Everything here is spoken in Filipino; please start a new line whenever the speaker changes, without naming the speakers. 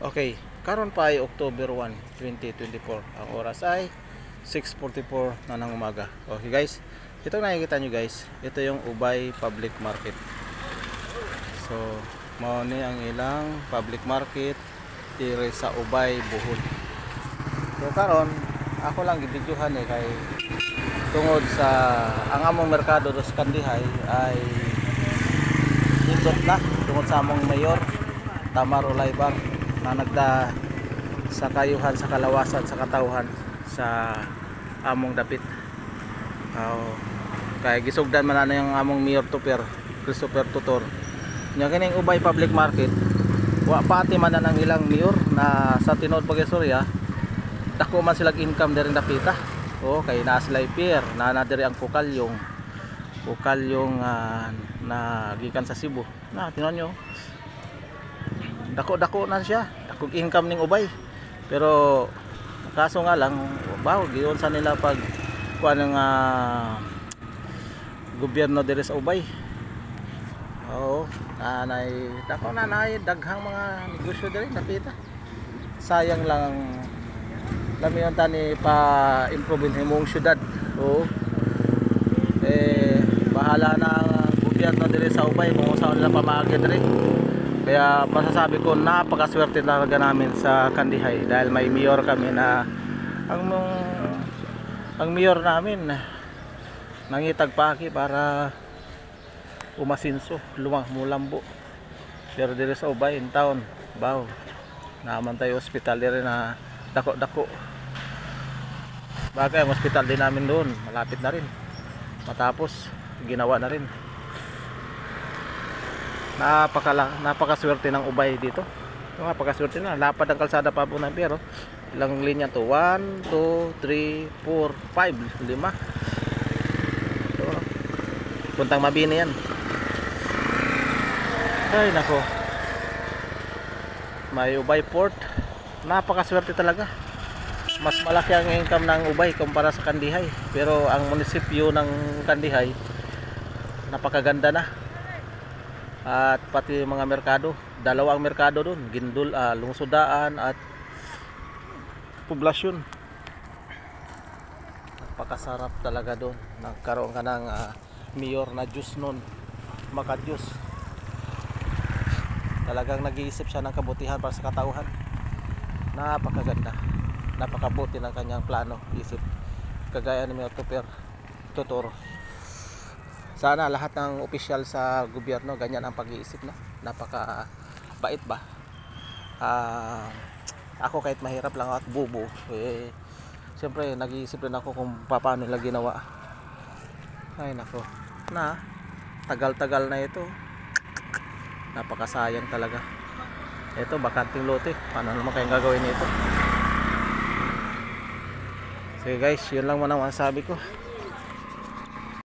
Okay, karon pa ay October 1, 2024. Ang oras ay 6:44 na ng umaga. Okay guys, ito nakikita nyo guys, ito yung Ubay Public Market. So, mao ni ang ilang public market dire sa Ubay, Bohol. So karon, ako lang gibidyohan kay tungod sa ang among merkado dos Kandihay ay hindot na tungod sa among mayor Tamar Olaybar na nagda sa kayuhan, sa kalawasan, sa katawhan sa among dapit. Kaya gisugdan man na yung among mayor Christopher Tutor nya kining Ubay Public Market. Wa pati man na ng ilang mayor na sa tinuod pag-istorya dako man sila income diri dapita. Kay naa sila pier na diri ang Pukalyong na gikan sa Cebu. Na tinon nyo, dako na siya, dakog income ning Ubay. Pero kaso nga lang bawo giyon sa nila pag kuan ng gobyerno diri sa Ubay. Dako na daghang mga negosyo diri napita. Sayang lang lamiyon tani pa improve himong syudad. Bahala na ang gobyerno diri sa Ubay kung saan nila pamaagi diri. Kaya masasabi ko napakaswerte talaga namin sa Kandihay dahil may mayor kami na ang mayor namin nangitag paki para umasinso, mulambo. Pero diri sa Ubay in town, naman tayo hospital diri na dako. Bagay ang hospital din namin doon, malapit na rin. Matapos ginawa na rin. Napakaswerte ng Ubay dito. Napakaswerte na. Lapad ang kalsada pa po ng pero ilang linya to? 1, 2, 3, 4, 5, 5. Puntang Mabini yan. Ay nako. May Ubay Port. Napakaswerte talaga. Mas malaki ang income ng Ubay kumpara sa Kandihay. Pero ang munisipyo ng Kandihay napakaganda na. At pati mga merkado, dalawang merkado doon, lungsodaan at poblasyon. Napakasarap talaga doon. Nagkaroon ka ng mayor na Diyos noon, maka-Diyos. Talagang nag-iisip siya ng kabutihan para sa katauhan. Napakaganda, napakabuti ng kanyang plano, isip. Kagaya ni Mayor Tutor. Sana lahat ng opisyal sa gobyerno ganyan ang pag-iisip na. Napaka-bait ba? Ako kahit mahirap lang at bubo, siyempre nag-iisip rin ako kung paano nila ginawa. Ay nako, tagal-tagal na ito. Napakasayang talaga. Ito, bakanting lote. Paano naman kayong gagawin ito? Sige guys, yun lang muna ang sabi ko.